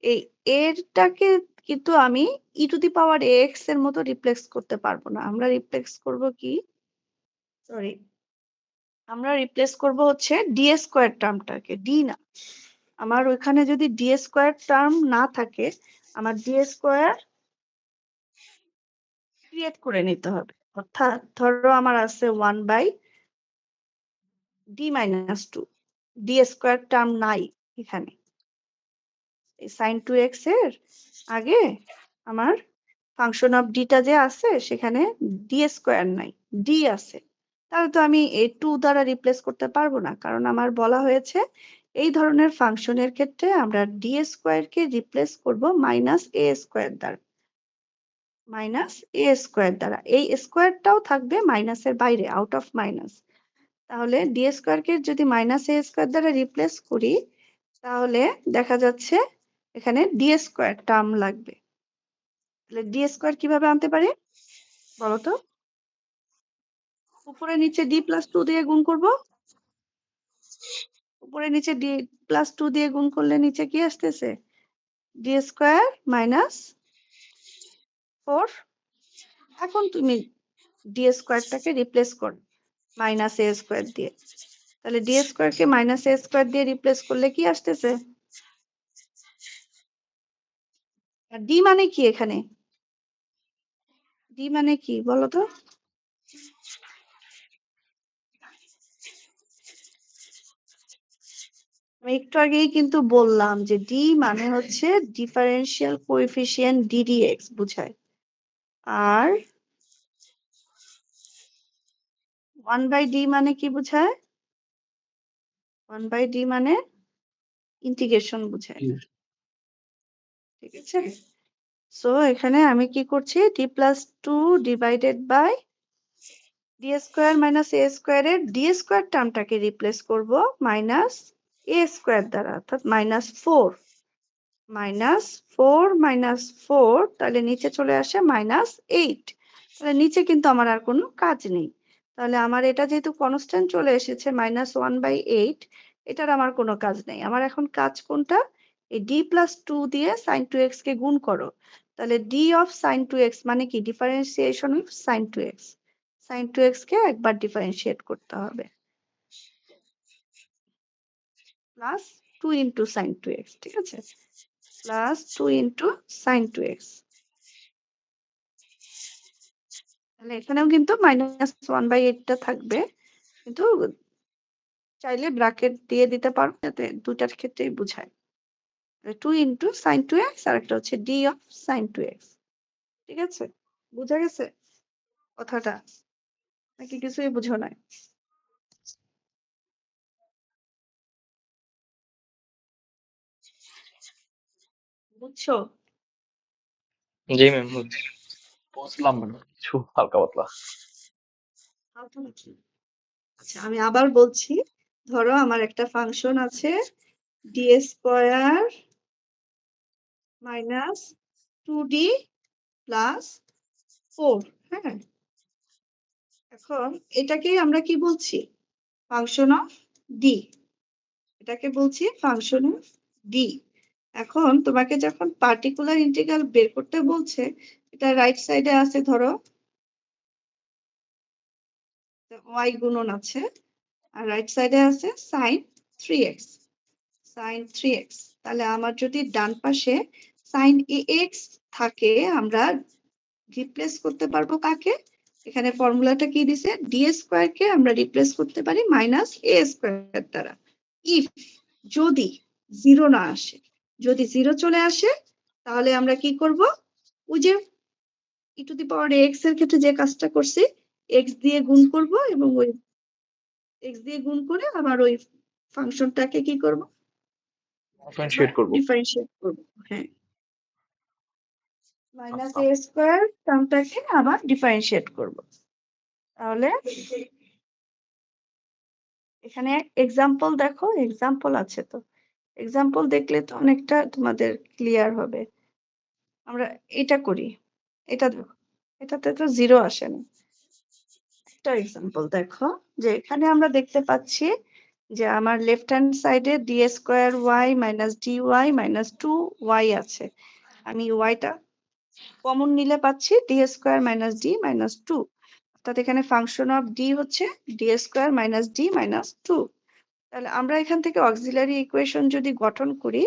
এই এরটাকে কিন্তু আমি e⁻x এর মতো রিপ্লেস করতে পারবো না। আমরা রিপ্লেস করব কি, সরি, আমরা রিপ্লেস করব হচ্ছে d স্কয়ার টার্মটাকে, d না। আমার ওইখানে যদি d স্কয়ার টার্ম না থাকে, আমার d স্কয়ার ক্রিয়েট করে নিতে হবে। অর্থাৎ ধরো আমার আছে 1/d-2, d স্কয়ার টার্ম নাই এখানে, এই sin 2x এর আগে আমার ফাংশন অফ ডিটা যে আছে সেখানে d স্কয়ার নাই, d আছে। তাহলে তো আমি এই 2 দ্বারা রিপ্লেস করতে পারবো না, কারণ আমার বলা হয়েছে এই ধরনের ফাংশনের ক্ষেত্রে আমরা d স্কয়ার কে রিপ্লেস করব -a স্কয়ার দ্বারা। মাইনাস এ স্কোয়ার দ্বারা। এই স্কোয়ারটাও থাকবে মাইনাসের বাইরে, আউট অফ মাইনাস। তাহলে ডি স্কোয়ারকে যদি মাইনাস এ স্কোয়ার দ্বারা রিপ্লেস করি, তাহলে দেখা যাচ্ছে এখানে ডি স্কোয়ার টার্ম লাগবে। তাহলে ডি স্কোয়ার কিভাবে আনতে পারি বলতো? উপরে নিচে ডি প্লাস 2 দিয়ে গুণ করব। উপরে নিচে ডি প্লাস 2 দিয়ে গুণ করলে নিচে কি আসতেছে? D square minus 4। এখন তুমি ডি স্কোয়ারটাকে রিপ্লেস করো মাইনাস এ স্কোয়ার দিয়ে। তাহলে ডি স্কোয়ারকে মাইনাস এ স্কোয়ার দিয়ে রিপ্লেস করলে কি আসতেছে? আর ডি মানে কি এখানে? ডি মানে কি বলো তো? আমি একটু আগেই কিন্তু বললাম যে ডি মানে হচ্ছে ডিফারেন্সিয়াল কোএফিসিয়েন্ট ডিডিএক্স বুঝায়। আর 1/d মানে কি বুঝায়? 1/d মানে ইন্টিগ্রেশন বুঝায়। ঠিক আছে? সো এখানে আমি কি করছি? d plus 2 divided by D square minus A স্কোয়ারের ডি স্কোয়ার টার্মটাকে রিপ্লেস করব মাইনাস এ স্কোয়ার দ্বারা, অর্থাৎ মাইনাস 4। মাইনাস 4 মাইনাস 4, তাহলে নিচে চলে আসে মাইনাস 8। তাহলে নিচে কিন্তু আমার আর কোনো কাজ নেই। তাহলে আমার এটা যেহেতু কনস্ট্যান্ট চলে এসেছে -1/8, এটার আমার কোনো কাজ নেই। আমার এখন কাজ কোনটা? এই d প্লাস 2 দিয়ে sin 2x কে গুণ করো। তাহলে d অফ sin 2x মানে কি? Differentiation of sin 2x। sin 2x কে একবার ডিফারেন্সিয়েট করতে হবে। প্লাস 2 ইন্টু sin 2x, ঠিক আছে? Plus 2 into sin 2x। তাহলে এখানেও কিন্তু -1/8 টা থাকবে, কিন্তু চাইলে ব্র্যাকেট দিয়ে দিতে পারো যাতে দুটার ক্ষেত্রেই বুঝায়। 2 ইন্টু sin 2x আর একটা হচ্ছে d অফ sin 2x। ঠিক আছে? বুঝা গেছে কথাটা? নাকি কিছুই বুঝো নাই? বুঝছো? জি ম্যাম বুঝছি। বুঝলাম না কিছু, হালকা পাতলা। আচ্ছা, আমি আবার বলছি। ধরো আমার একটা ফাংশন আছে d square minus 2d plus 4। হ্যাঁ, এখন এটাকেই আমরা কি বলছি? Function of D. এটাকে বলছি ফাংশন অফ ডি। এখন তোমাকে যখন পার্টিকুলার ইন্টিগ্রাল বের করতে বলছে, এটা রাইট সাইডে আছে ধরো y গুণন আছে, আর রাইট সাইডে আছে sin 3x। sin 3x, তাহলে আমার যদি ডান পাশে sin ax থাকে, আমরা রিপ্লেস করতে পারবো কাকে? এখানে ফর্মুলাটা কি দিছে? ডি স্কোয়ার কে আমরা রিপ্লেস করতে পারি মাইনাস এ স্কোয়ার দ্বারা। ইফ, যদি 0 না আসে, যদি 0 চলে আসে, তাহলে আমরা কি করব? ওই যে e to the power x এর ক্ষেত্রে যে কাজটা করছি, x দিয়ে গুণ করব এবং ওই x দিয়ে গুণ করে আবার ওই ফাংশনটাকে কি করব? ডিফারেন্সিয়েট করব। ডিফারেন্সিয়েট করব। হ্যাঁ, মাইনাস আচ্ছা, এ স্কোয়ার টার্মটাকে আবার ডিফারেন্সিয়েট করব। তাহলে এখানে এক্সাম্পল দেখো, এক্সাম্পল আছে তো। এক্সাম্পল দেখলে তো অনেকটা তোমাদের ক্লিয়ার হবে। আমরা এটা করি, এটা দেখো, এটাতে তো 0 আসে না। একটা এক্সাম্পল দেখো, যে এখানে আমরা দেখতে পাচ্ছি যে আমার লেফট হ্যান্ড সাইডে D square y minus D y minus 2y আছে। আমি ওয়াইটা কমন নিলে পাচ্ছি D square minus D minus 2। অর্থাৎ এখানে ফাংশন অফ ডি হচ্ছে D square minus D minus 2। তাহলে আমরা এখান থেকে অক্সিলারি ইকুয়েশন যদি গঠন করি,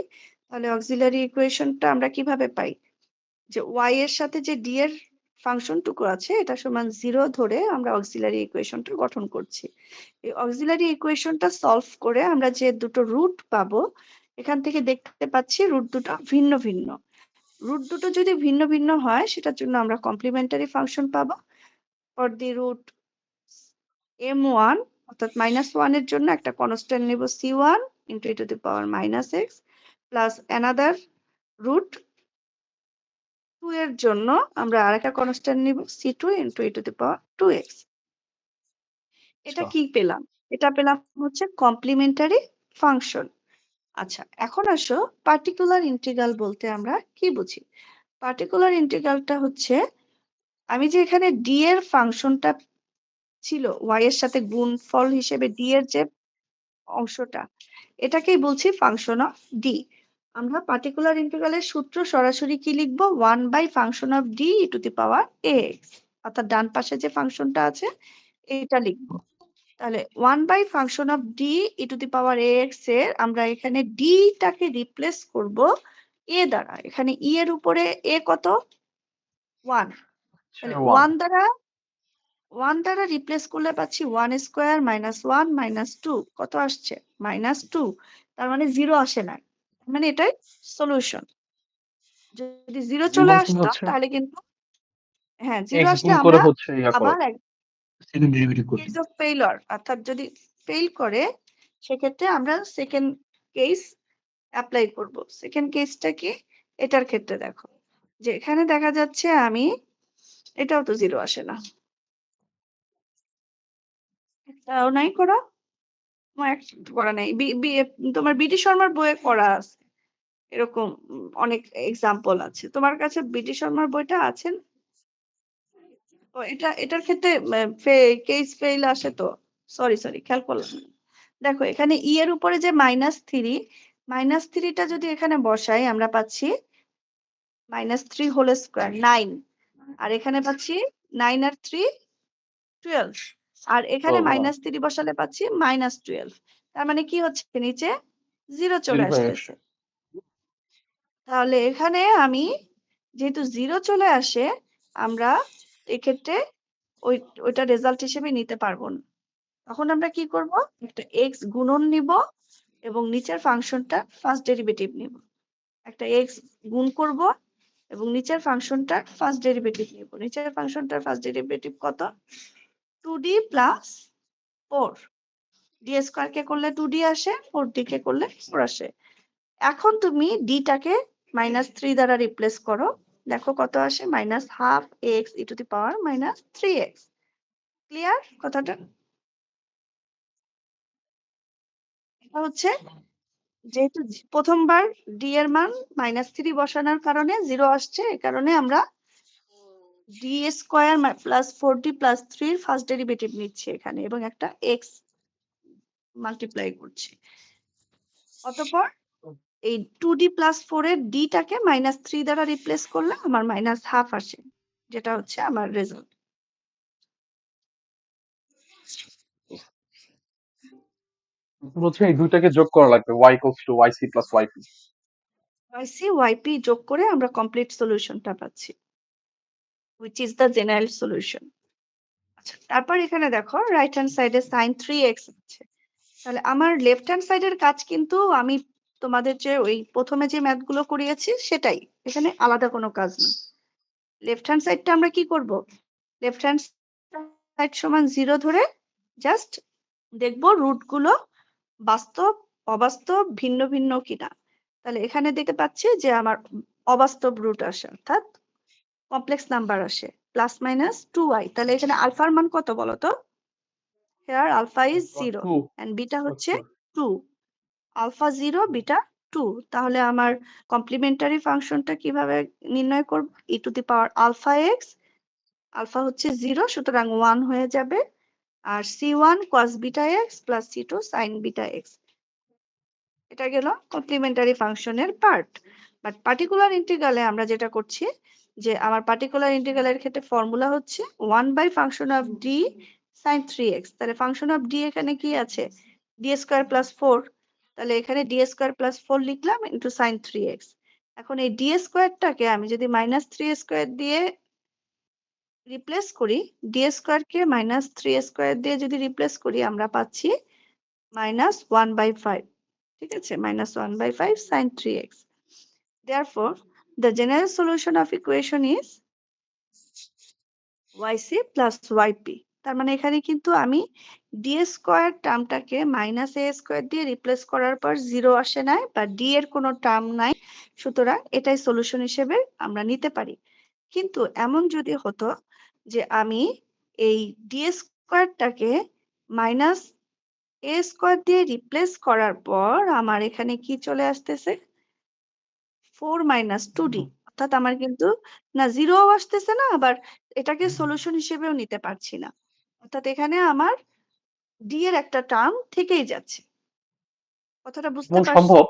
তাহলে অক্সিলারি ইকুয়েশনটা আমরা কিভাবে পাই? যে y এর সাথে যে d এর ফাংশনটুকু আছে এটা সমান 0 ধরে আমরা অক্সিলারি ইকুয়েশনটা গঠন করছি। এই অক্সিলারি ইকুয়েশনটা সলভ করে আমরা যে দুটো রুট পাবো, এখান থেকে দেখতে পাচ্ছি রুট দুটো ভিন্ন ভিন্ন। রুট দুটো যদি ভিন্ন ভিন্ন হয়, সেটার জন্য আমরা কমপ্লিমেন্টারি ফাংশন পাবো। ফর দি রুট m1, অর্থাৎ -1 এর জন্য একটা কনস্ট্যান্ট নেব c1 into e to the power -x plus another root 2 এর জন্য আমরা আরেকটা কনস্ট্যান্ট নিব c2 into e to the power 2x। এটা আচ্ছা কি পেলাম? এটা পেলাম হচ্ছে কমপ্লিমেন্টারি ফাংশন। আচ্ছা, এখন আসো পার্টিকুলার ইন্টিগ্রাল বলতে আমরা কি বুঝি? পার্টিকুলার ইন্টিগ্রালটা হচ্ছে আমি যে এখানে d এর ফাংশনটা ছিল y এর সাথে গুণফল হিসেবে d এর যে অংশটা, এটাকেই বলছি ফাংশন অফ d। আমরা পার্টিকুলার ইন্টিগ্রালের সূত্র সরাসরি কি লিখবো? 1 by function of d e to the power ax, অর্থাৎ ডান পাশে যে ফাংশনটা আছে এটা লিখবো। তাহলে 1 by function of d e to the power ax এর আমরা এখানে d টাকে রিপ্লেস করব a দ্বারা। এখানে e এর উপরে a কত? 1। তাহলে 1 দ্বারা 1 দ্বারা রিপ্লেস করলে পাচ্ছি 1 স্কোয়ার মাইনাস 1 মাইনাস 2 কত আসছে? মাইনাস 2। তার মানে 0 আসে না, মানে এটাই সলিউশন। যদি 0 জিরো চলে মানে আসতো হচ্ছে তাহলে কিন্তু হ্যাঁ 0 এক্স আসলে গুণ করে আমরা হচ্ছে ইয়া করো। আবার সেকেন্ড ডেরিভেটিভ করতে কেস অফ ফেইলর, অর্থাৎ যদি ফেইল করে সেক্ষেত্রে আমরা সেকেন্ড কেস অ্যাপ্লাই করব। সেকেন্ড কেসটা কি? এটার ক্ষেত্রে দেখো যে এখানে দেখা যাচ্ছে আমি এটাও তো 0 আসে না, এটাও নাই করা, আমার একটা করা নাই। তোমার বিডি শর্মার বইয়ে করা আছে এরকম অনেক এক্সাম্পল আছে। তোমার কাছে বিডি শর্মার বইটা আছে? ও এটার ক্ষেত্রে কেস ফেইল আসে তো। সরি খেয়াল করলাম না। দেখো এখানে ই এর উপরে যে মাইনাস থ্রিটা যদি এখানে বসাই আমরা পাচ্ছি -3 হোল স্কোয়ার 9, আর এখানে পাচ্ছি 9 আর 3 12, আর এখানে -3 বসালে পাচ্ছি -12। তার মানে কি হচ্ছে? নিচে 0 চলে আসতেছে। তাহলে এখানে আমি যেহেতু 0 চলে আসে আমরা এক্ষেত্রে ওইটা রেজাল্ট হিসেবে নিতে পারবো না। তখন আমরা কি করব? একটা x গুণন নিব এবং নিচের ফাংশনটা ফার্স্ট ডেরিভেটিভ নিব। একটা x গুণ করব এবং নিচের ফাংশনটার ফার্স্ট ডেরিভেটিভ নিব। নিচের ফাংশনটার ফার্স্ট ডেরিভেটিভ কত? 2d plus 4। d স্কয়ার কে করলে 2d আসে, 4d কে করলে 4 আসে। এখন তুমি d টাকে -3 দ্বারা রিপ্লেস করো, দেখো কত আসে? -half x e to the power -3x। Clear কথাটা? এটা হচ্ছে যেহেতু প্রথমবার d এর মান -3 বসানোর কারণে 0 আসছে, এই কারণে আমরা d square plus 4d plus 3 এর ফার্স্ট ডেরিভেটিভ নিচ্ছি এখানে এবং একটা x মাল্টিপ্লাই করছি। অতঃপর এই 2d প্লাস 4 এর d টাকে -3 দ্বারা রিপ্লেস করলে আমার -half আসে, যেটা হচ্ছে আমার রেজাল্ট। হচ্ছে এই দুইটাকে যোগ করা লাগবে y equals to yc plus yp। yc yp যোগ করে আমরা কমপ্লিট সলিউশনটা পাচ্ছি, which is the general solution। আচ্ছা, তারপর এখানে দেখো রাইট হ্যান্ড সাইডে sin 3x আছে। তাহলে আমার লেফট হ্যান্ড সাইডের কাজ কিন্তু আমি তোমাদের যে ওই প্রথমে যে ম্যাথ গুলো করিয়েছি সেটাই, এখানে আলাদা কোনো কাজ নেই। লেফট হ্যান্ড সাইডটা আমরা কি করব? লেফট হ্যান্ড সাইড সমান 0 ধরে জাস্ট দেখবো রুট গুলো বাস্তব, অবাস্তব, ভিন্ন ভিন্ন কিনা। তাহলে এখানে দেখতে পাচ্ছি যে আমার অবাস্তব রুট আসে, অর্থাৎ কমপ্লেক্স নাম্বার আসে +-2y। তাহলে এখানে আলফার মান কত বলো তো? Here alpha is 0 and beta হচ্ছে 2। Alpha 0 beta 2। তাহলে আমার কমপ্লিমেন্টারি ফাংশনটা কিভাবে নির্ণয় করব? e to the power alpha x, alpha হচ্ছে 0 সুতরাং 1 হয়ে যাবে, আর c1 cos beta x plus c2 sin beta x। এটা গেল কমপ্লিমেন্টারি ফাংশনের পার্ট। বাট পার্টিকুলার ইন্টিগ্রালে আমরা যেটা করছি যে আমার পার্টিকুলার ইন্টিগ্রালের ক্ষেত্রে ফর্মুলা হচ্ছে 1 by function of d sin 3x। তাহলে ফাংশন অফ d এখানে কি আছে? d square plus 4। তাহলে এখানে d স্কয়ার প্লাস 4 লিখলাম ইনটু sin 3x। এখন এই d স্কয়ারটাকে আমি যদি -3 স্কয়ার দিয়ে রিপ্লেস করি, d স্কয়ার কে -3 স্কয়ার দিয়ে যদি রিপ্লেস করি আমরা পাচ্ছি -1/5। ঠিক আছে, -1/5 sin 3x। Therefore, the general solution of equation is yc plus yp। তার মানে এখানে কিন্তু আমি d স্কয়ার টার্মটাকে -a স্কয়ার দিয়ে রিপ্লেস করার পর 0 আসে নাই বা d এর কোনো টার্ম নাই, সুতরাং এটাই সলিউশন হিসেবে আমরা নিতে পারি। কিন্তু এমন যদি হতো যে আমি এই ডি স্কোয়ারটাকে মাইনাস এ স্কোয়ার দিয়ে রিপ্লেস করার পর আমার এখানে কি চলে আসতেছে 4 মাইনাস 2d, অর্থাৎ আমার কিন্তু না জিরোও আসতেছে না, আবার এটাকে সলিউশন হিসেবেও নিতে পারছি না, অর্থাৎ এখানে আমার ডি এর একটা টার্ম থেকেই যাচ্ছে। কথাটা বুঝতে এমন পারছো? সম্ভব?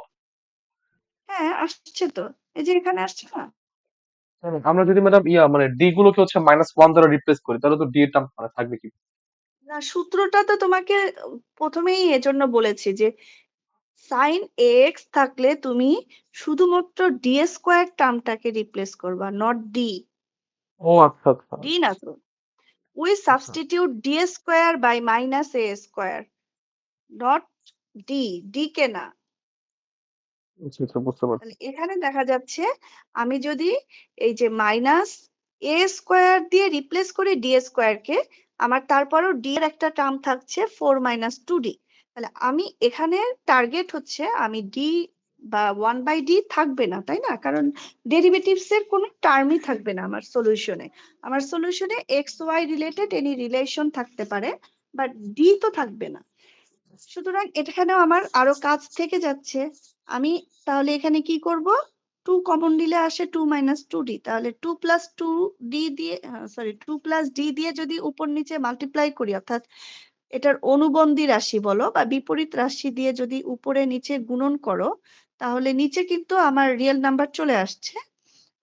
হ্যাঁ, আসছে তো, এই যে এখানে আসছে না। আমরা যদি ম্যাডাম মানে ডি গুলোকে হচ্ছে -1 দ্বারা রিপ্লেস করি তাহলে তো ডি এর টার্ম মানে থাকবে কি? না, সূত্রটা তো তোমাকে প্রথমেই এজন্য বলেছি যে সাইন এক্স থাকলে তুমি শুধুমাত্র ডি স্কোয়ার টার্মটাকে রিপ্লেস করবা, নট ডি। ও আচ্ছা আচ্ছা ডি না তো, we substitute D square by minus A square, not D, D কে না। আচ্ছা আচ্ছা, বুঝতে পারছি। তাহলে এখানে দেখা যাচ্ছে আমি যদি এই যে মাইনাস এ স্কোয়ার দিয়ে রিপ্লেস করি ডি স্কোয়ারকে, আমার তারপরও ডি এর একটা টার্ম থাকছে 4 মাইনাস 2d। তাহলে আমি এখানে টার্গেট হচ্ছে আমি ডি বা 1/d থাকবে না, তাই না? কারণ ডেরিভেটিভস এর কোনো টার্মই থাকবে না আমার সলিউশনে। আমার সলিউশনে X Y related any relation থাকতে পারে, বাট ডি তো থাকবে না। সুতরাং এখানেও আমার আরো কাজ থেকে যাচ্ছে। আমি তাহলে এখানে কি করব? 2 কমন নিলে আসে 2 মাইনাস 2d, তাহলে 2 প্লাস 2d দিয়ে সরি 2 প্লাস d দিয়ে যদি উপর নিচে মাল্টিপ্লাই করি, অর্থাৎ এটার অনুবন্ধী রাশি বলো বা বিপরীত রাশি দিয়ে যদি উপরে নিচে গুণন করো, তাহলে নিচে কিন্তু আমার রিয়েল নাম্বার চলে আসছে,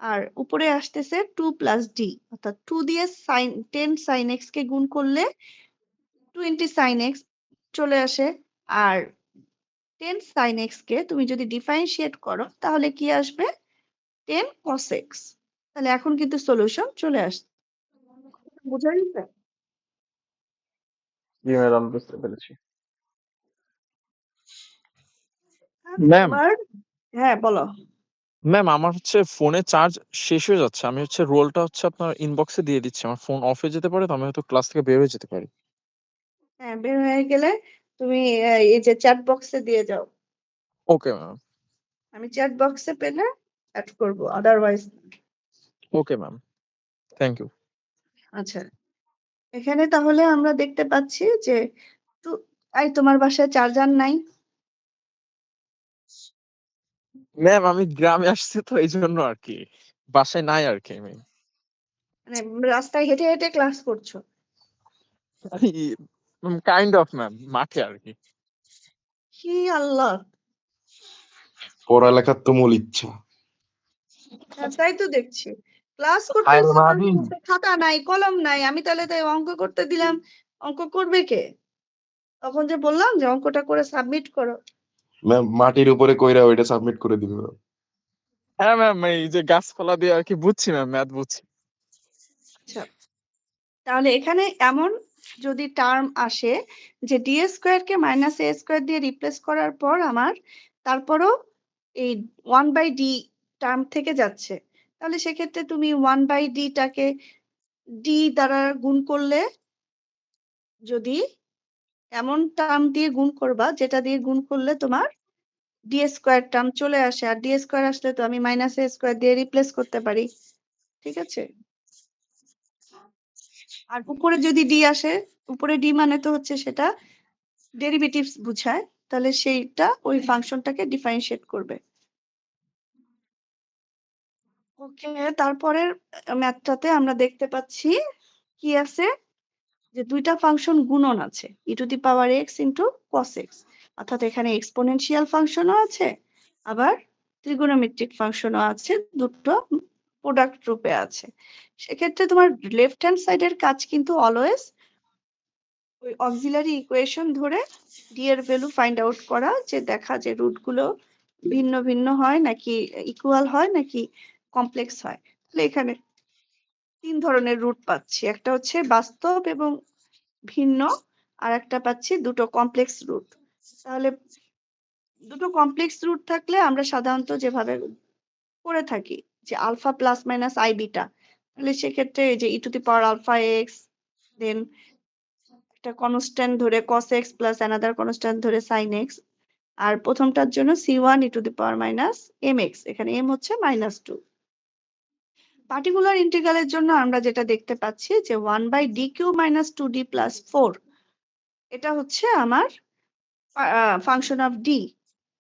আর উপরে আসতেছে 2 প্লাস d, অর্থাৎ 2 দিয়ে sin 10 sin x কে গুণ করলে 20 sin x চলে আসে, আর 10 sin x কে তুমি যদি ডিফারেন্সিয়েট করো তাহলে কি আসবে? 10 cos x। তাহলে এখন কিন্তু সলিউশন চলে আসছে। বুঝা গেছে? জি ম্যাডাম, বুঝতে পেরেছি। ম্যাম তোমার হ্যাঁ বলো। ম্যাম আমার হচ্ছে ফোনে চার্জ শেষ হয়ে যাচ্ছে, আমি হচ্ছে রোলটা হচ্ছে আপনার ইনবক্সে দিয়ে দিচ্ছি, আমার ফোন অফ হয়ে যেতে পারে, তো আমি হয়তো ক্লাস থেকে বের হয়ে যেতে পারি। হ্যাঁ, বের হয়ে গেলে তুমি এই যে চ্যাট বক্সে দিয়ে যাও। Okay ma'am. আমি চ্যাট বক্সে পেলে অ্যাড করব, otherwise. Okay ma'am, thank you. আচ্ছা, এখানে তাহলে আমরা দেখতে পাচ্ছি যে তোমার বাসায় চার্জার নাই? ম্যাম আমি গ্রামে আসছি তো এই জন্য আর কি, বাসায় নাই আর কি। আমি মানে রাস্তায় হেঁটে হেঁটে ক্লাস করছো? কাইন্ড অফ ম্যাম, মাঠে আর কি। কি আল্লাহ! পড়ালেখার তো মূল ইচ্ছা। হ্যাঁ, তাই তো দেখছি। ক্লাস হায় রে করতেছে, তার মাহাদি। মধ্যে খাতা নাই, কলম নাই। আমি তাহলে তাই অঙ্ক করতে দিলাম, অঙ্ক করবে কে? তখন যে বললাম যে অঙ্কটা করে সাবমিট করো। ম্যাম মাটির উপরে কইরা ওইটা সাবমিট করে দিবে ম্যাম। হ্যাঁ ম্যাম, এই যে গাছপালা দিয়ে আর কি বুঝছি ম্যাম, ম্যাথ বুঝছি। আচ্ছা, তাহলে এখানে এমন যদি টার্ম আসে যে D square K minus A square দিয়ে রিপ্লেস করার পর আমার তারপরও এই 1/d টার্ম থেকে যাচ্ছে, তাহলে সেক্ষেত্রে তুমি 1/d টাকে ডি দ্বারা গুণ করলে, যদি এমন টার্ম দিয়ে গুণ করবা যেটা দিয়ে গুণ করলে তোমার ডি স্কোয়ার টার্ম চলে আসে, আর ডি স্কোয়ার আসলে তো আমি মাইনাস এ স্কোয়ার দিয়ে রিপ্লেস করতে পারি। ঠিক আছে? আর উপরে যদি ডি আসে, উপরে ডি মানে তো হচ্ছে সেটা ডেরিভেটিভস বুঝায়, তাহলে সেইটা ওই ফাংশনটাকে ডিফারেন্সিয়েট করবে। ওকে, তারপরের ম্যাথটাতে আমরা দেখতে পাচ্ছি কি আছে, যে দুইটা ফাংশন গুণন আছে, E to the power X into cos X, অর্থাৎ এখানে এক্সপোনেনশিয়াল ফাংশনও আছে, আবার ত্রিগোনোমেট্রিক ফাংশনও আছে, দুটো প্রোডাক্ট রূপে আছে। সেক্ষেত্রে তোমার লেফট হ্যান্ড সাইডের কাজ কিন্তু অলওয়েজ ওই অক্সিলারি ইকুয়েশন ধরে ডি এর ভ্যালু ফাইন্ড আউট করা, যে দেখা যে রুটগুলো ভিন্ন ভিন্ন হয় নাকি ইকুয়াল হয় নাকি কমপ্লেক্স হয়। তাহলে এখানে তিন ধরনের রুট পাচ্ছি, একটা হচ্ছে বাস্তব এবং ভিন্ন, আর একটা পাচ্ছি দুটো কমপ্লেক্স রুট। তাহলে দুটো কমপ্লেক্স রুট থাকলে আমরা সাধারণত যেভাবে করে থাকি যে alpha plus minus I beta, তাহলে সেক্ষেত্রে এই যে E to the power alpha X, then একটা কনস্ট্যান্ট ধরে cos x plus another constant ধরে sin x, আর প্রথমটার জন্য c1 E to the power minus mx, এখানে m হচ্ছে -2। পার্টিকুলার ইন্টিগ্রালের জন্য আমরা যেটা দেখতে পাচ্ছি যে 1/d³ - 2d + 4 এটা হচ্ছে আমার ফাংশন অফ ডি।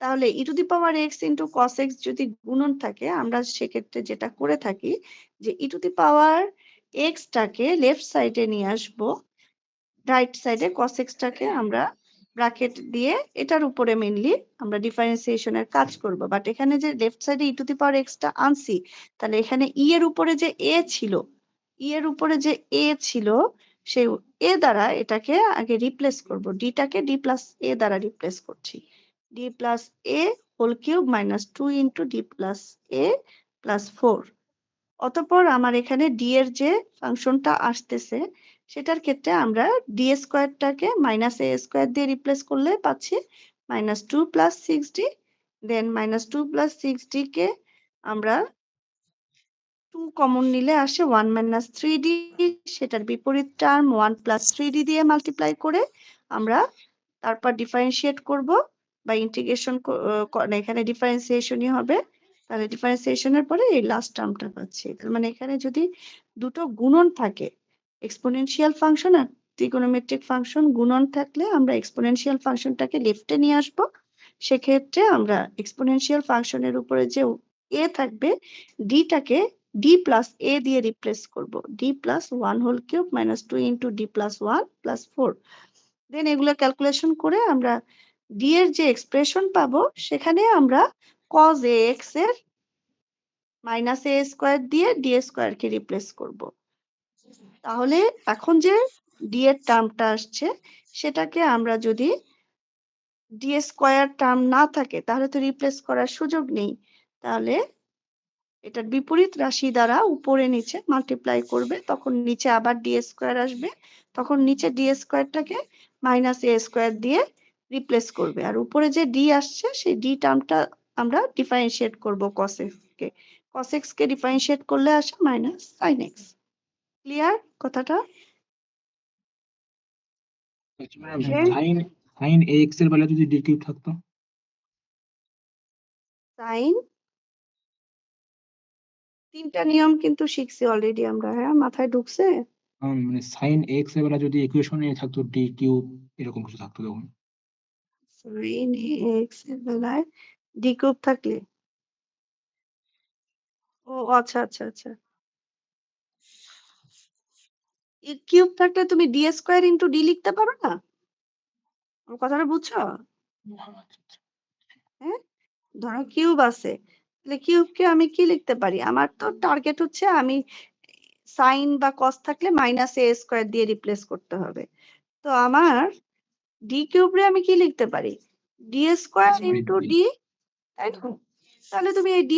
তাহলে e⁻x × cos x যদি গুণন থাকে আমরা সেক্ষেত্রে যেটা করে থাকি যে e⁻x টাকে লেফট সাইডে নিয়ে আসবো, রাইট সাইডে cos x টাকে আমরা ব্র্যাকেট দিয়ে এটার উপরে মেইনলি আমরা ডিফারেন্সিয়েশনের কাজ করব। বাট এখানে যে লেফট সাইডে e⁻x টা আনছি, তাহলে এখানে এর উপরে যে ছিল সেই এ দ্বারা এটাকে আগে রিপ্লেস করব। ডিটাকে d + a দ্বারা রিপ্লেস করছি। d + a whole cube - 2 × d + a + 4। অতঃপর আমার এখানে ডি এর যে ফাংশনটা আসতেছে সেটার ক্ষেত্রে আমরা ডি স্কোয়ারটাকে -a² দিয়ে রিপ্লেস করলে পাচ্ছি -2 + 6d। দেন -2 + 6d কে আমরা 2 কমন নিলে আসে 1 - 3d, সেটার বিপরীত টার্ম 1 + 3d দিয়ে মাল্টিপ্লাই করে আমরা তারপর ডিফারেন্সিয়েট করব বা ইন্টিগ্রেশন এখানে ডিফারেন্সিয়েশনই হবে। তাহলে ডিফারেন্সিয়েশনের পরে এই লাস্ট টার্মটা পাচ্ছি। তার মানে এখানে যদি দুটো গুণন থাকে, এক্সপোনেনশিয়াল ফাংশন আর ট্রিগোনোমেট্রিক ফাংশন গুণন থাকলে আমরা এক্সপোনেনশিয়াল ফাংশনটাকে লেফটে নিয়ে আসবো। সেক্ষেত্রে আমরা এক্সপোনেনশিয়াল ফাংশনের উপরে যে এ থাকবে ডিটাকে d + a দিয়ে রিপ্লেস করব। d + 1 whole cube - 2 × d + 1 + 4। Then এগুলো ক্যালকুলেশন করে আমরা ডি এর যে এক্সপ্রেশন পাবো সেখানে আমরা cos ax এর -a² দিয়ে d² কে রিপ্লেস করব। তাহলে এখন যে ডি এর টার্মটা আসছে সেটাকে আমরা যদি d² টার্ম না থাকে তাহলে তো রিপ্লেস করার সুযোগ নেই। তাহলে এটার বিপরীত রাশি দ্বারা উপরে নিচে মাল্টিপ্লাই করবে, তখন নিচে আবার d² আসবে, তখন নিচে d²টাকে -a² দিয়ে রিপ্লেস করবে। আর উপরে যে d আসছে সেই d টার্মটা আমরা ডিফারেন্সিয়েট করব cos x কে। cos x কে ডিফারেন্সিয়েট করলে আসে -sin x। ক্লিয়ার কথাটা? সাইন ax এর বেলা যদি d³ থাকতো, সাইন তিনটা নিয়ম কিন্তু শিখছি অলরেডি আমরা, হ্যাঁ মাথায় ঢুকছে? মানে সাইন x এর বেলা যদি ইকুয়েশনে থাকতো d³ এরকম কিছু থাকতো তখন। sin x এর বেলায় d³ থাকলে, ও আচ্ছা আচ্ছা আচ্ছা, কিউব থাকলে তুমি d² × d লিখতে পারো না? আমার কথাটা বুঝছো? হ্যাঁ, ধরো কিউব আছে, তাহলে কিউবকে আমি কি লিখতে পারি? আমার তো টার্গেট হচ্ছে আমি সাইন বা কস থাকলে -a² দিয়ে রিপ্লেস করতে হবে। তো আমার d³ রে আমি কি লিখতে পারি? d² × d, তাই না? তাহলে তুমি এই d²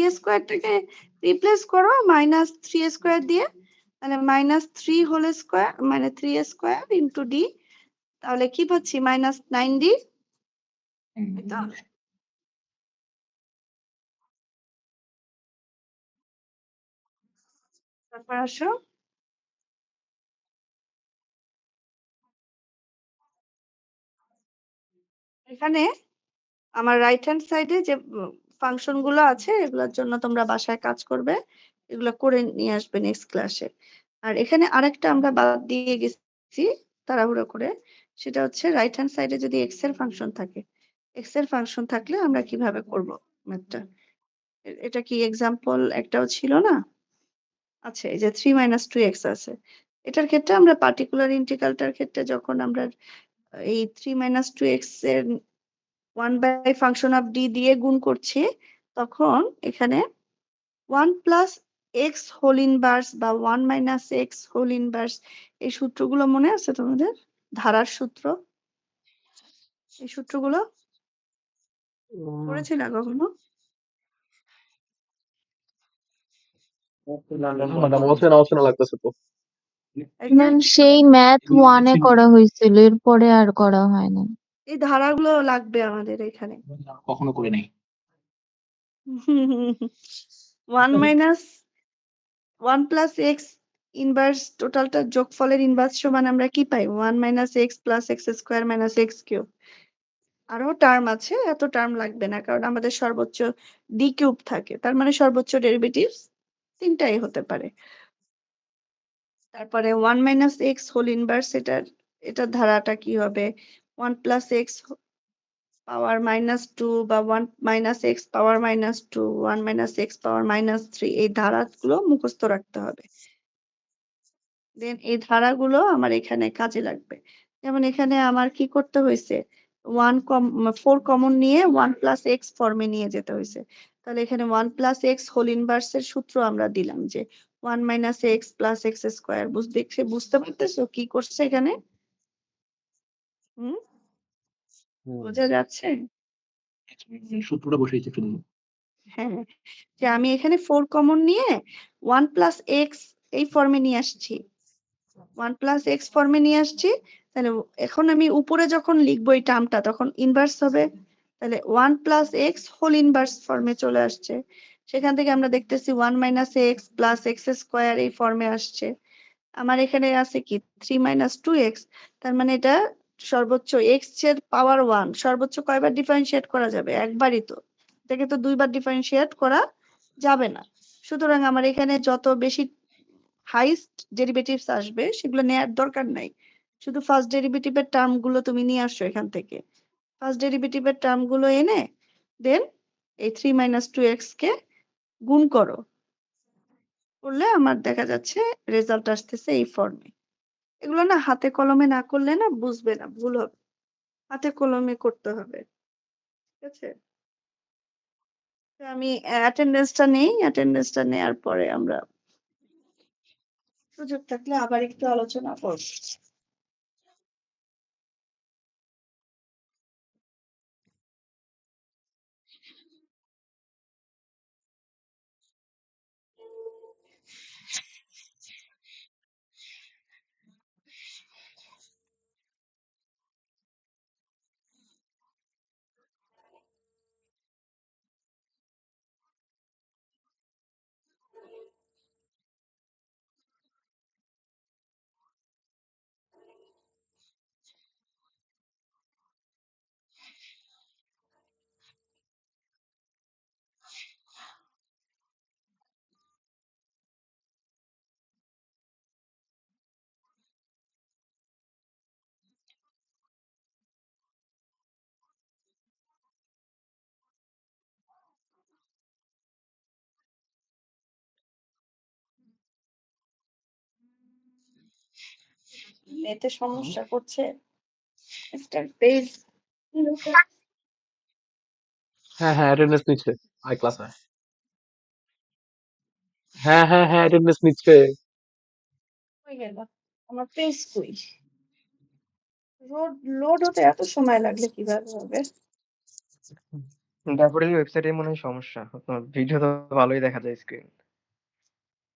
রিপ্লেস করো -3² দিয়ে, মানে -3 হোল স্কয়ার মানে 3² × d, তাহলে কি পাচ্ছি -9d। তাই তো? তারপর আসো এখানে আমার রাইট হ্যান্ড সাইডে যে ফাংশন গুলো আছে এগুলোর জন্য তোমরা বাসায় কাজ করবে, এগুলো করে নিয়ে আসবে নেক্সট ক্লাসে। আর এখানে আরেকটা আমরা বাদ দিয়ে গেছি তাড়াহুড়ো করে, সেটা হচ্ছে রাইট হ্যান্ড সাইডে যদি এক্স এর ফাংশন থাকে, এক্স এর ফাংশন থাকলে আমরা কিভাবে করব ম্যাথটা? এটা কি এক্সাম্পল একটাও ছিল না? আচ্ছা, এই যে 3 - 2x আছে, এটার ক্ষেত্রে আমরা পার্টিকুলার ইন্টিগ্রালটার ক্ষেত্রে যখন আমরা এই 3 - 2x এর 1 ফাংশন অফ ডি দিয়ে গুণ করছি, তখন এখানে 1 + x হোল ইনভার্স বা 1 - x হোল ইনভার্স এই সূত্রগুলো মনে আছে তোমাদের? ধারার সূত্র, এই সূত্রগুলো পড়েছিল কখনো? ম্যাডাম অচেনা অচেনা লাগতেছে তো। এই যে ম্যাম সেই ম্যাথ 1 এ করা হয়েছিল, এরপরে আর করা হয় না। এই ধারাগুলো লাগবে আমাদের এখানে। কখনো করে নাই। 1 + x ইনভার্স টোটালটা যোগফলের ইনভার্স সমান আমরা কি পাই? 1 - x + x² - x³ আরো টার্ম আছে, এত টার্ম লাগবে না কারণ আমাদের সর্বোচ্চ d³ থাকে, তার মানে সর্বোচ্চ ডেরিভেটিভস তিনটাই হতে পারে। তারপরে 1 মাইনাস এক্স হোল ইনভার্স এটার ধারাটা কি হবে? 1 প্লাস এক্স পাওয়ার মাইনাস 2 বা 1 minus x power minus 2, 1 minus x power minus 3 এই ধারাগুলো মুখস্থ রাখতে হবে। দেন এই ধারাগুলো আমার এখানে কাজে লাগবে। যেমন এখানে আমার কি করতে হয়েছে? 4 কমন নিয়ে 1 প্লাস এক্স ফর্মে নিয়ে যেতে হয়েছে। তাহলে এখানে 1 প্লাস এক্স হোল ইনভার্স এর সূত্র আমরা দিলাম যে 1 minus x plus x square. বুঝতে পারতেছো কি করছে এখানে? হুম, বোঝা যাচ্ছে? সূত্রটা বসিয়েছে শুধু। হ্যাঁ, যে আমি এখানে 4 কমন নিয়ে 1 প্লাস এক্স এই ফর্মে নিয়ে আসছি। 1 প্লাস এক্স ফর্মে নিয়ে আসছি। তাহলে এখন আমি উপরে যখন লিখবো এই টার্মটা তখন ইনভার্স হবে। তাহলে 1 প্লাস এক্স হোল ইনভার্স ফর্মে চলে আসছে। সেখান থেকে আমরা দেখতেছি 1 minus x plus x square এই ফর্মে আসছে। আমার এখানে আছে কি 3 মাইনাস 2x, তার মানে এটা সর্বোচ্চ x এর পাওয়ার 1 সর্বোচ্চ কয়বার ডিফারেন্সিয়েট করা যাবে? একবারই তো। এটাকে তো দুইবার ডিফারেন্সিয়েট করা যাবে না। সুতরাং আমার এখানে যত বেশি হাইস্ট ডেরিভেটিভস আসবে সেগুলো নেয়ার দরকার নাই। শুধু ফার্স্ট ডেরিভেটিভের টার্ম গুলো তুমি নিয়ে আসছো এখান থেকে। ফার্স্ট ডেরিভেটিভের টার্ম গুলো এনে দেন এই 3 মাইনাস 2x কে গুণ করো। করলে আমার দেখা যাচ্ছে রেজাল্ট আসতেছে এই ফর্মে। এগুলো না হাতে কলমে না করলে না বুঝবে না, ভুল হবে। হাতে কলমে করতে হবে। ঠিক আছে? তো আমি অ্যাটেন্ডেন্সটা নেয়ার পরে আমরা সুযোগ থাকলে আবার একটু আলোচনা করব। এতে সমস্যা করছে মিস্টার পেজ। হ্যাঁ হ্যাঁ অ্যাটেন্ডেন্স নিচ্ছে, আয় ক্লাস আয়। হ্যাঁ হ্যাঁ হ্যাঁ অ্যাটেন্ডেন্স নিচ্ছে। কই গেল আমার পেজ? কই লোড হতে এত সময় লাগলে কিভাবে হবে? তারপরে ওয়েবসাইটে মনে হয় সমস্যা। ভিডিও তো ভালোই দেখা যায় স্ক্রিন।